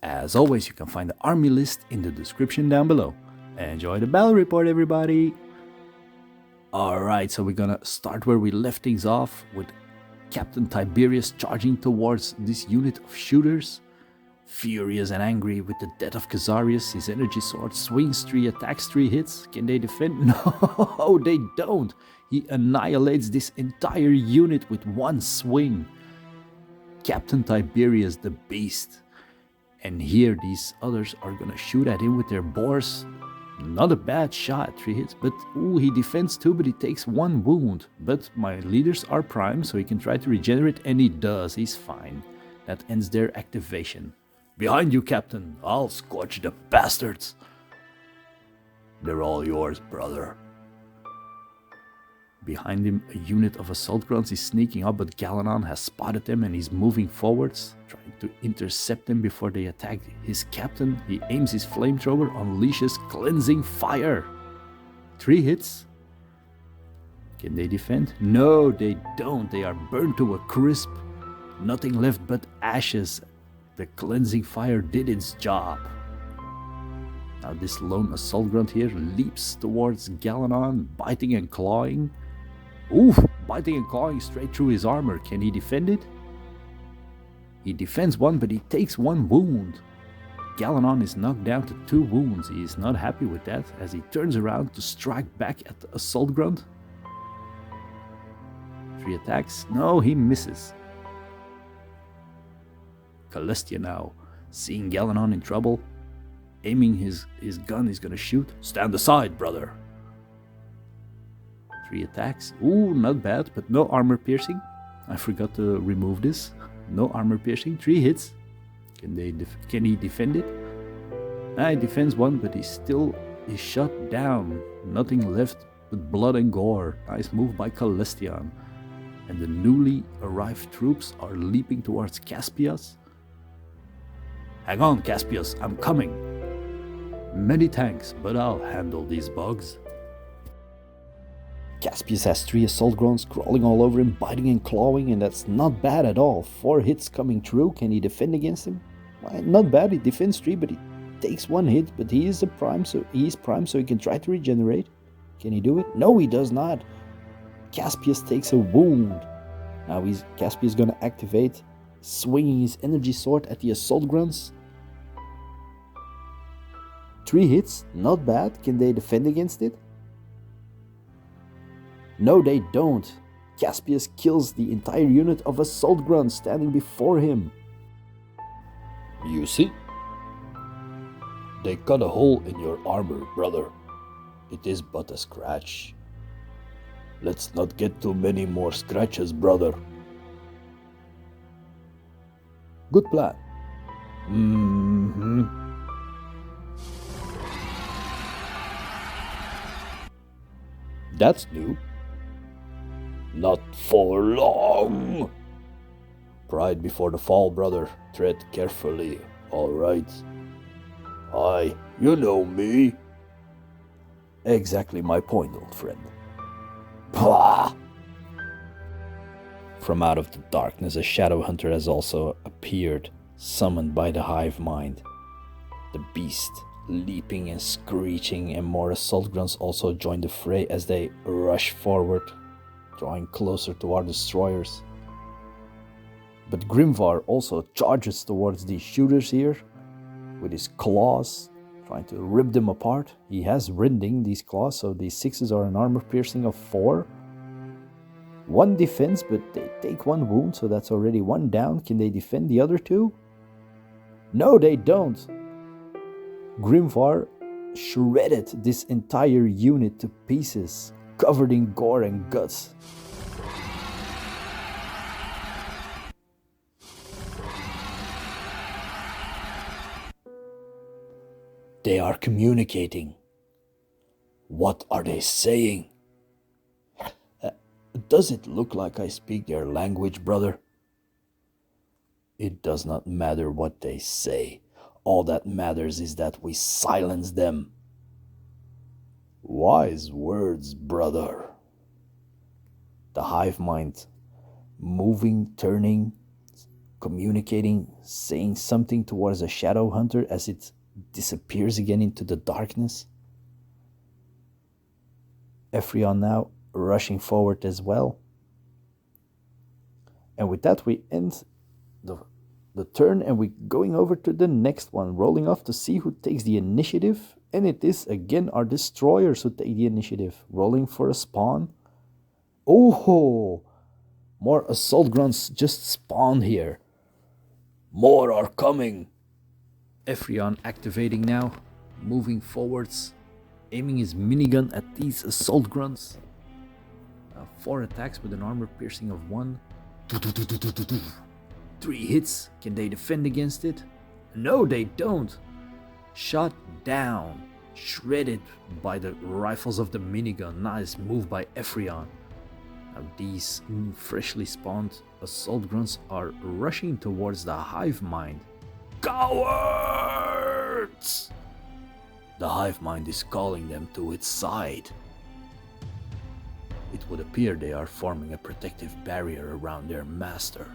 As always, you can find the army list in the description down below. Enjoy the battle report, everybody! Alright, so we're gonna start where we left things off with Captain Tiberius charging towards this unit of shooters. Furious and angry with the death of Khazarius, his energy sword swings 3 attacks, 3 hits. Can they defend? No, they don't! He annihilates this entire unit with one swing. Captain Tiberius the Beast. And here these others are gonna shoot at him with their boars. Not a bad shot, 3 hits, but ooh, he defends 2, but he takes 1 wound. But my leaders are primed, so he can try to regenerate, and he does, he's fine. That ends their activation. Behind you, Captain, I'll scorch the bastards. They're all yours, brother. Behind him, a unit of assault grunts is sneaking up, but Galanon has spotted them and he's moving forwards, trying to intercept them before they attack his captain. He aims his flamethrower, unleashes cleansing fire. 3 hits. Can they defend? No, they don't. They are burned to a crisp. Nothing left but ashes. The cleansing fire did its job. Now this lone assault grunt here leaps towards Galanon, biting and clawing. Oof, biting and clawing straight through his armor. Can he defend it? He defends 1, but he takes 1 wound. Galanon is knocked down to 2 wounds. He is not happy with that as he turns around to strike back at the assault grunt. 3 attacks. No, he misses. Celestia now, seeing Galanon in trouble, aiming his gun, he's gonna shoot. Stand aside, brother. 3 attacks. Ooh, not bad, but no armor piercing. I forgot to remove this. No armor piercing. 3 hits. Can he defend it? He defends 1, but he still is shot down. Nothing left but blood and gore. Nice move by Celestian. And the newly arrived troops are leaping towards Caspias. Hang on, Caspias, I'm coming. Many thanks, but I'll handle these bugs. Caspias has 3 assault grunts crawling all over him, biting and clawing, and that's not bad at all. 4 hits coming through. Can he defend against him? Well, not bad. He defends 3, but he takes 1 hit. But he is primed, so he can try to regenerate. Can he do it? No, he does not. Caspias takes a wound. Now Caspias gonna activate, swinging his energy sword at the assault grunts. 3 hits, not bad. Can they defend against it? No, they don't. Caspias kills the entire unit of assault grunts standing before him. You see? They cut a hole in your armor, brother. It is but a scratch. Let's not get too many more scratches, brother. Good plan. That's new. Not for long. Pride before the fall, brother. Tread carefully, all right? Aye, you know me. Exactly my point, old friend. Pah! From out of the darkness, a shadow hunter has also appeared, summoned by the hive mind. The beast, leaping and screeching, and more assault grunts also join the fray as they rush forward, drawing closer to our destroyers. But Grimvar also charges towards these shooters here with his claws, trying to rip them apart. He has Rending, these claws, so these 6s are an armor piercing of 4. 1 defense, but they take 1 wound, so that's already 1 down. Can they defend the other 2? No, they don't. Grimvar shredded this entire unit to pieces, covered in gore and guts. They are communicating. What are they saying? Does it look like I speak their language, brother? It does not matter what they say. All that matters is that we silence them. Wise words, brother. The hive mind moving, turning, communicating, saying something towards a shadow hunter as it disappears again into the darkness. Ephrion now rushing forward as well. And with that we end the turn, and we're going over to the next one, rolling off to see who takes the initiative. And it is again our destroyers who take the initiative, rolling for a spawn. Oh, more assault grunts just spawned here. More are coming. Ephrion activating now, moving forwards, aiming his minigun at these assault grunts. 4 attacks with an armor piercing of 1. 3 hits. Can they defend against it? No, they don't. Shot down. Shredded by the rifles of the minigun. Nice move by Ephrion. Now these freshly spawned assault grunts are rushing towards the hive mind. Cowards! The hive mind is calling them to its side. It would appear they are forming a protective barrier around their master.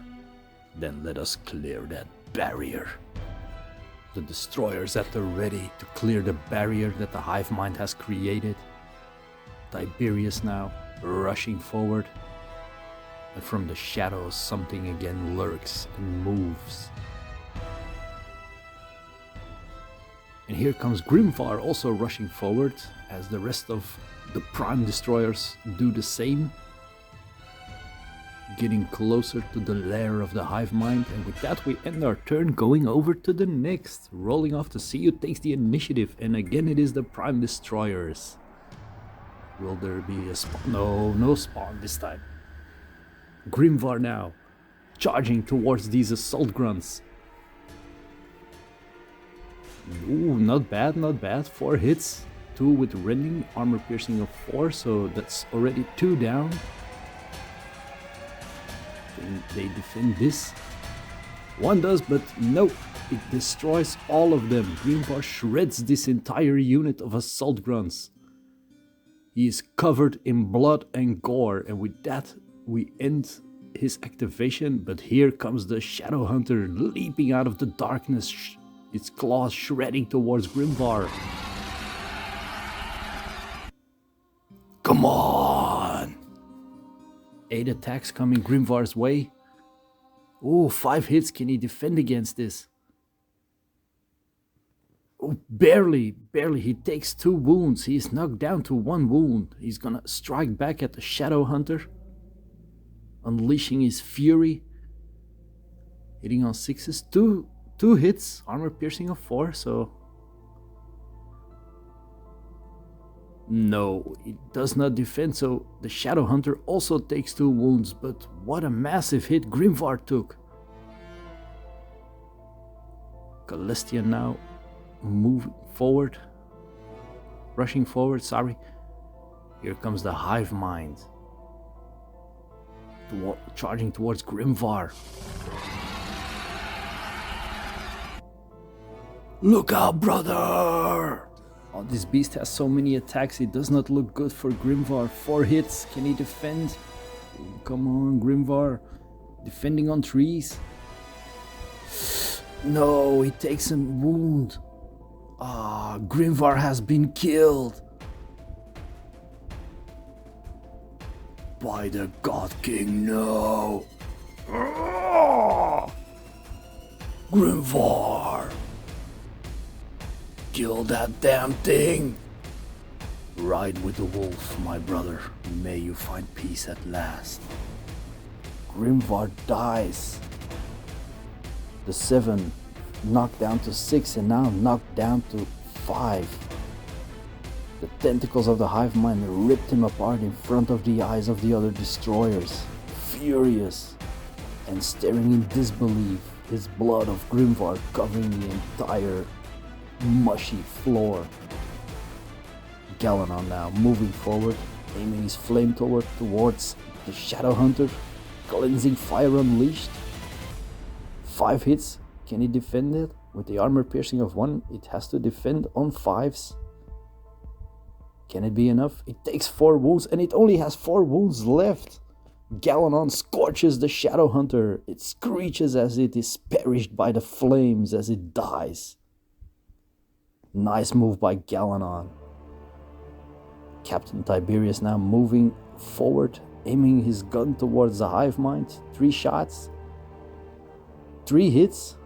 Then let us clear that barrier. The destroyers at the ready to clear the barrier that the hive mind has created. Tiberius now rushing forward. And from the shadows something again lurks and moves. And here comes Grimvar also rushing forward as the rest of the prime destroyers do the same. Getting closer to the lair of the hive mind, and with that we end our turn, going over to the next, rolling off to see who takes the initiative, and again it is the prime destroyers. Will there be a spawn? No spawn this time. Grimvar now, charging towards these assault grunts. Ooh, not bad. 4 hits, 2 with Rending, armor piercing of 4, so that's already 2 down. Can they defend this? 1 does, but no, it destroys all of them. Grimvar shreds this entire unit of assault grunts. He is covered in blood and gore, and with that we end his activation. But here comes the Shadow Hunter leaping out of the darkness, its claws shredding towards Grimvar. Come on! 8 attacks coming Grimvar's way. Oh, 5 hits. Can he defend against this? Oh, barely. He takes 2 wounds. He is knocked down to 1 wound. He's gonna strike back at the Shadow Hunter, unleashing his fury. Hitting on 6s. 2 hits. Armor piercing of 4, so... No, it does not defend, so the Shadow Hunter also takes 2 wounds, but what a massive hit Grimvar took. Celestian now moving forward, rushing forward, sorry. Here comes the hive mind, charging towards Grimvar. Look out, brother! Oh, this beast has so many attacks, it does not look good for Grimvar. 4 hits, can he defend? Come on, Grimvar. Defending on trees. No, he takes a wound. Ah, Grimvar has been killed. By the God King, no. Grimvar. Kill that damn thing! Ride with the wolf, my brother. May you find peace at last. Grimvar dies. The 7 knocked down to 6 and now knocked down to 5. The tentacles of the hive mind ripped him apart in front of the eyes of the other destroyers. Furious and staring in disbelief, his blood of Grimvar covering the entire mushy floor. Galanon now moving forward, aiming his flamethrower towards the Shadow Hunter. Cleansing fire unleashed. 5 hits. Can he defend it? With the armor piercing of 1, it has to defend on 5s. Can it be enough? It takes 4 wounds and it only has 4 wounds left. Galanon scorches the Shadow Hunter. It screeches as it is perished by the flames as it dies. Nice move by Galanon. Captain Tiberius now moving forward, aiming his gun towards the hive mind. 3 shots. 3 hits.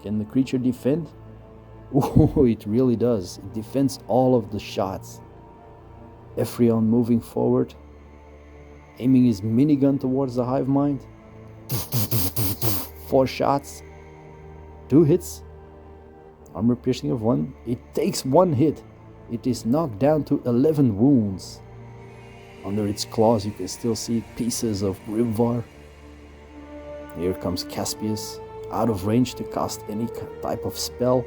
Can the creature defend? Oh, it really does. It defends all of the shots. Ephrion moving forward, aiming his minigun towards the hive mind. 4 shots. 2 hits. Armor piercing of 1. It takes 1 hit. It is knocked down to 11 wounds. Under its claws you can still see pieces of Grimvar. Here comes Caspius, out of range to cast any type of spell.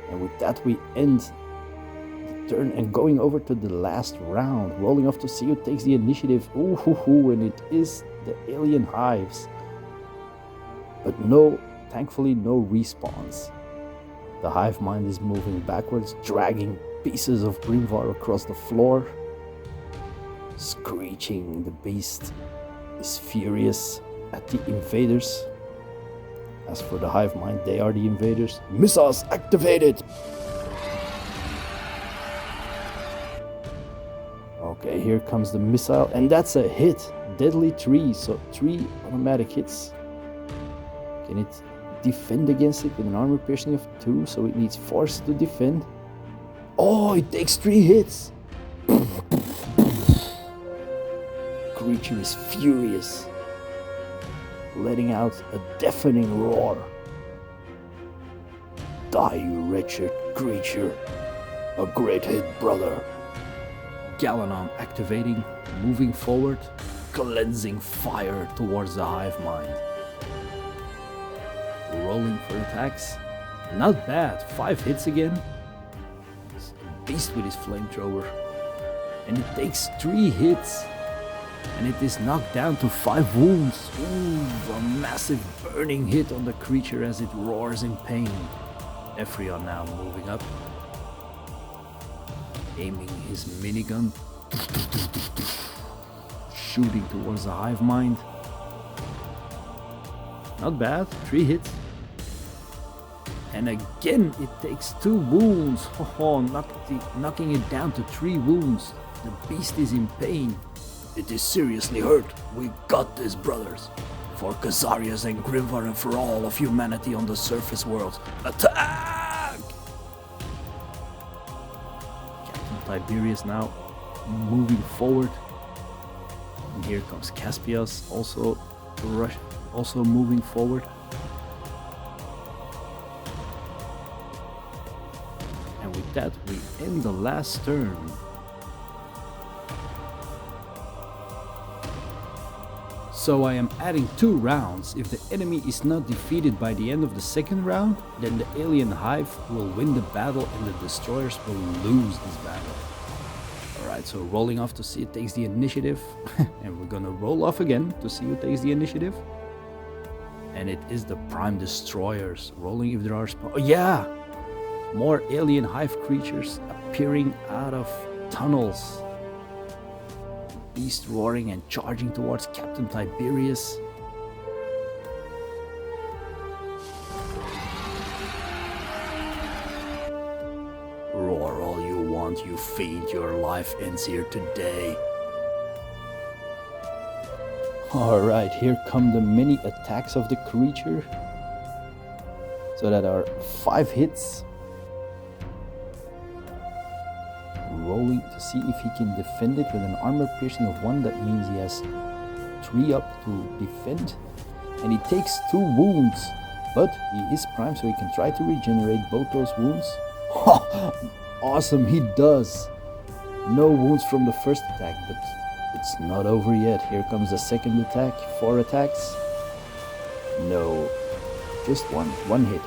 And with that we end the turn and going over to the last round. Rolling off to see who takes the initiative. Ooh, and it is the alien hives. But thankfully no respawns. The hive mind is moving backwards, dragging pieces of Grimvar across the floor. Screeching, the beast is furious at the invaders. As for the hive mind, they are the invaders. Missiles activated! Okay, here comes the missile, and that's a hit. Deadly 3, so 3 automatic hits. Can it defend against it with an armor piercing of 2, so it needs force to defend? Oh, it takes 3 hits! Creature is furious, letting out a deafening roar. Die, you wretched creature. A great hit, brother. Galanon activating, moving forward, cleansing fire towards the hive mind. Rolling for attacks. Not bad. 5 hits again. It's a beast with his flamethrower. And it takes 3 hits. And it is knocked down to 5 wounds. Ooh, a massive burning hit on the creature as it roars in pain. Ephrion now moving up, aiming his minigun, shooting towards the hive mind. Not bad, 3 hits. And again it takes 2 wounds. Oh, knocking it down to 3 wounds. The beast is in pain. It is seriously hurt. We got this, brothers. For Khazarias and Grimvar and for all of humanity on the surface world. Attack! Captain Tiberius now moving forward. And here comes Caspias also moving forward. And with that we end the last turn. So I am adding 2 rounds. If the enemy is not defeated by the end of the 2nd round, then the alien hive will win the battle and the destroyers will lose this battle. Alright, so rolling off to see who takes the initiative. And we're gonna roll off again to see who takes the initiative. And it is the prime destroyers. Rolling if there are oh yeah! More alien hive creatures appearing out of tunnels. Beast roaring and charging towards Captain Tiberius. Roar all you want, you fiend, your life ends here today. Alright, here come the many attacks of the creature. So that are 5 hits. Rolling to see if he can defend it with an armor piercing of 1. That means he has 3 up to defend. And he takes 2 wounds. But he is primed, so he can try to regenerate both those wounds. Awesome, he does. No wounds from the first attack, but it's not over yet. Here comes the 2nd attack. 4 attacks. No, just 1 hit.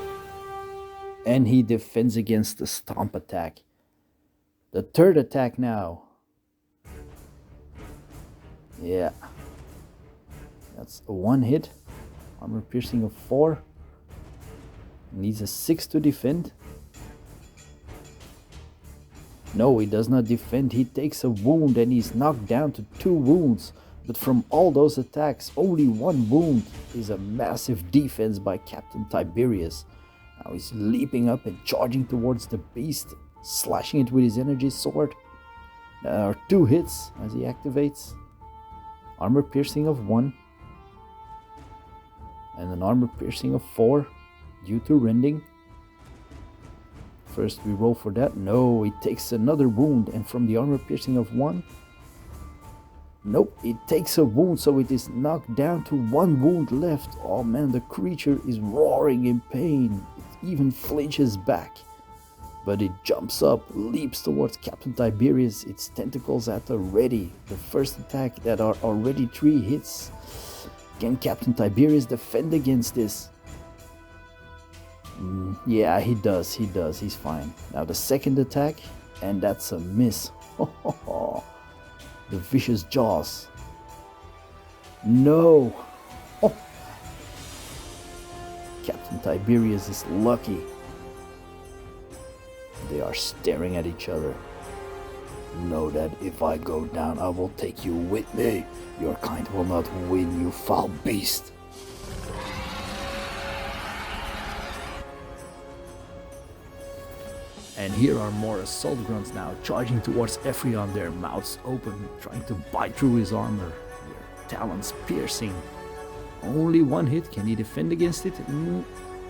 And he defends against the stomp attack. The 3rd attack now. Yeah. That's a 1 hit. Armor piercing of 4. Needs a 6 to defend. No, he does not defend. He takes a wound and he's knocked down to 2 wounds. But from all those attacks, only one wound is a massive defense by Captain Tiberius. Now he's leaping up and charging towards the beast, slashing it with his energy sword. There are 2 hits as he activates. Armor piercing of 1. And an armor piercing of 4 due to Rending. First we roll for that. No, it takes another wound, and from the armor piercing of 1. Nope, it takes a wound, so it is knocked down to 1 wound left. Oh man, the creature is roaring in pain. It even flinches back. But it jumps up, leaps towards Captain Tiberius, its tentacles at the ready. The first attack that are already 3 hits. Can Captain Tiberius defend against this? Yeah, he does, he's fine. Now the second attack, and that's a miss. The vicious jaws. No! Oh. Captain Tiberius is lucky. They are staring at each other. Know that if I go down, I will take you with me. Your kind will not win, you foul beast. And here are more assault grunts now, charging towards Ephrion, their mouths open, trying to bite through his armor, their talons piercing. Only 1 hit, can he defend against it?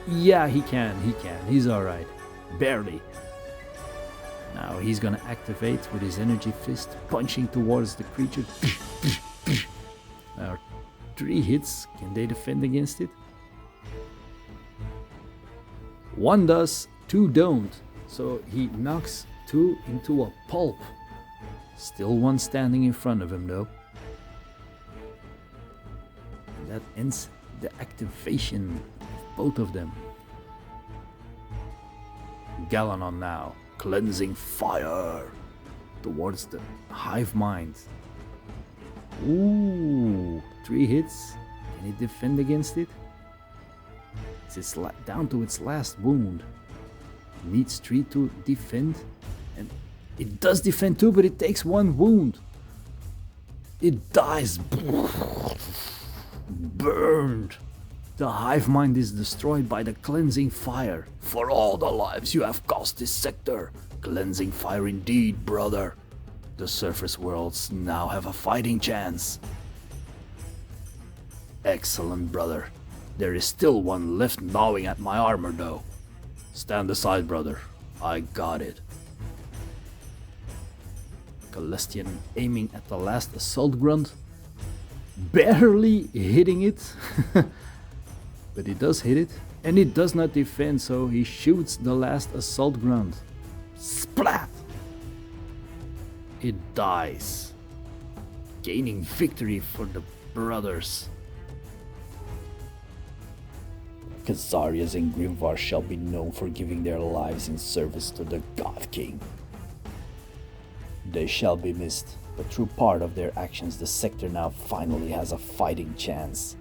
Yeah, he can, he's alright. Barely. Now he's gonna activate with his energy fist, punching towards the creature. Now 3 hits, can they defend against it? 1 does, 2 don't. So he knocks 2 into a pulp. Still 1 standing in front of him though. And that ends the activation of both of them. Galanon now, cleansing fire towards the hive mind. Ooh, 3 hits. Can he defend against it? It's down to its last wound. Needs 3 to defend, and it does defend too, but it takes 1 wound. It dies. Burned. The hive mind is destroyed by the cleansing fire. For all the lives you have cost this sector, cleansing fire indeed, brother. The surface worlds now have a fighting chance. Excellent, brother. There is still 1 left gnawing at my armor though. Stand aside, brother. I got it. Celestian aiming at the last assault grunt. Barely hitting it. But he does hit it. And it does not defend, so he shoots the last assault grunt. Splat! It dies. Gaining victory for the brothers. Khazarias and Grimvar shall be known for giving their lives in service to the God King. They shall be missed, but through part of their actions the sector now finally has a fighting chance.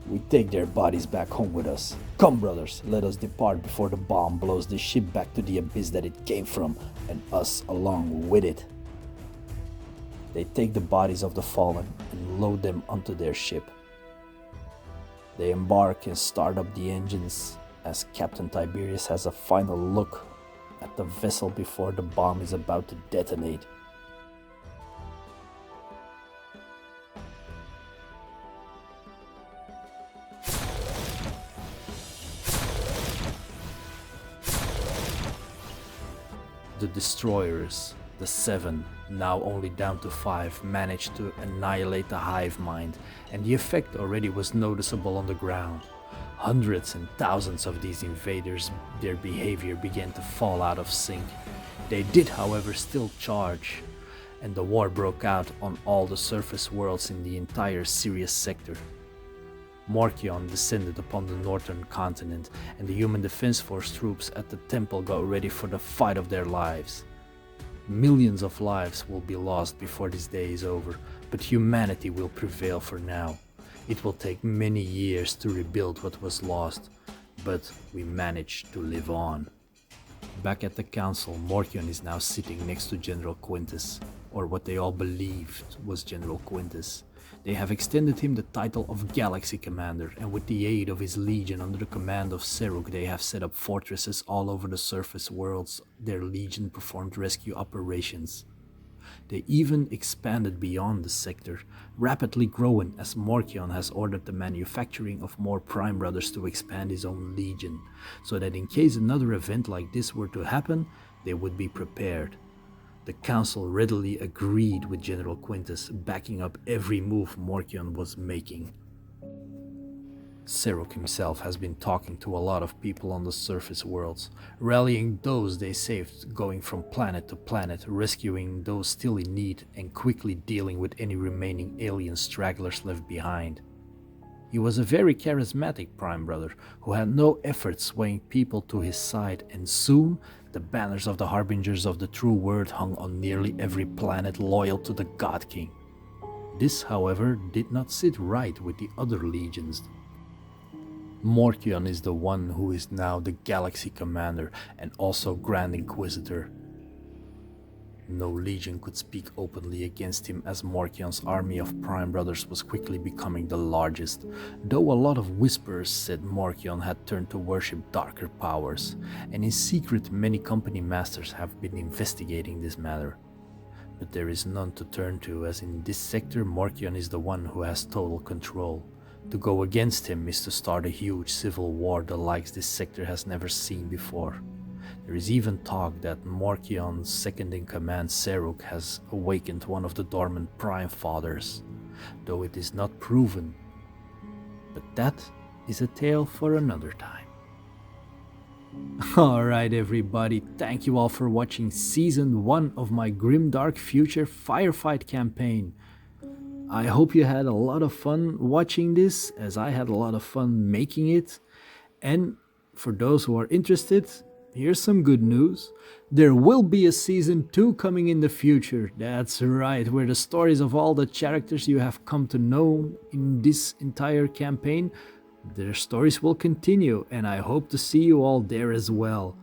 We take their bodies back home with us. Come, brothers, let us depart before the bomb blows the ship back to the abyss that it came from, and us along with it. They take the bodies of the fallen and load them onto their ship. They embark and start up the engines as Captain Tiberius has a final look at the vessel before the bomb is about to detonate. The destroyers, the 7, now only down to 5, managed to annihilate the hive mind, and the effect already was noticeable on the ground. Hundreds and thousands of these invaders, their behavior began to fall out of sync. They did, however, still charge, and the war broke out on all the surface worlds in the entire Sirius sector. Morkion descended upon the northern continent, and the Human Defense Force troops at the temple got ready for the fight of their lives. Millions of lives will be lost before this day is over, but humanity will prevail for now. It will take many years to rebuild what was lost, but we managed to live on. Back at the council, Morkion is now sitting next to General Quintus, or what they all believed was General Quintus. They have extended him the title of Galaxy Commander, and with the aid of his legion under the command of Seruk, they have set up fortresses all over the surface worlds. Their legion performed rescue operations. They even expanded beyond the sector, rapidly growing as Morkion has ordered the manufacturing of more Prime Brothers to expand his own legion, so that in case another event like this were to happen, they would be prepared. The council readily agreed with General Quintus, backing up every move Morkion was making. Seruk himself has been talking to a lot of people on the surface worlds, rallying those they saved, going from planet to planet, rescuing those still in need, and quickly dealing with any remaining alien stragglers left behind. He was a very charismatic Prime Brother who had no effort swaying people to his side, and soon the banners of the Harbingers of the True Word hung on nearly every planet loyal to the God King. This, however, did not sit right with the other legions. Morkion is the one who is now the Galaxy Commander and also Grand Inquisitor. No legion could speak openly against him, as Morkion's army of Prime Brothers was quickly becoming the largest, though a lot of whisperers said Morkion had turned to worship darker powers, and in secret many company masters have been investigating this matter. But there is none to turn to, as in this sector Morkion is the one who has total control. To go against him is to start a huge civil war the likes this sector has never seen before. There is even talk that Morkion's second-in-command Seruk has awakened one of the dormant Prime Fathers, though it is not proven. But that is a tale for another time. Alright everybody, thank you all for watching Season 1 of my Grimdark Future Firefight campaign. I hope you had a lot of fun watching this, as I had a lot of fun making it. And for those who are interested, here's some good news. There will be a Season 2 coming in the future. That's right, where the stories of all the characters you have come to know in this entire campaign, their stories will continue, and I hope to see you all there as well.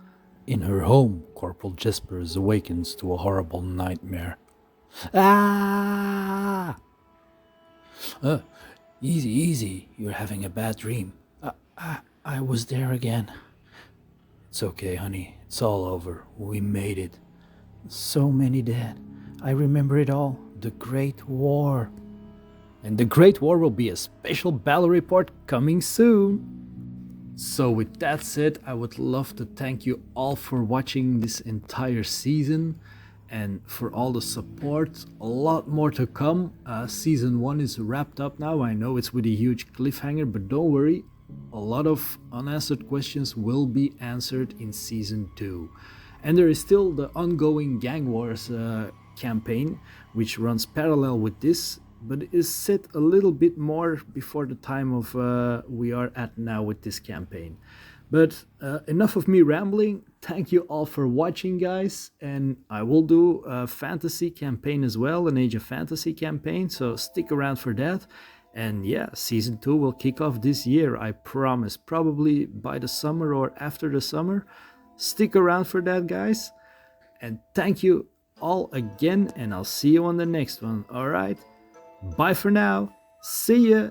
In her home, Corporal Jespers awakens to a horrible nightmare. Ah! Easy, you're having a bad dream. I was there again. It's okay, honey, it's all over. We made it. So many dead. I remember it all. The Great War. And the Great War will be a special battle report coming soon. So with that said, I would love to thank you all for watching this entire season and for all the support. A lot more to come. Season 1 is wrapped up now. I know it's with a huge cliffhanger, but don't worry. A lot of unanswered questions will be answered in Season 2. And there is still the ongoing Gang Wars campaign, which runs parallel with this, but is set a little bit more before the time of we are at now with this campaign. But enough of me rambling. Thank you all for watching, guys, and I will do a fantasy campaign as well, an Age of Fantasy campaign, so stick around for that. And yeah, Season 2 will kick off this year, I promise, probably by the summer or after the summer. Stick around for that, guys, and thank you all again, and I'll see you on the next one. All right, bye for now. See ya.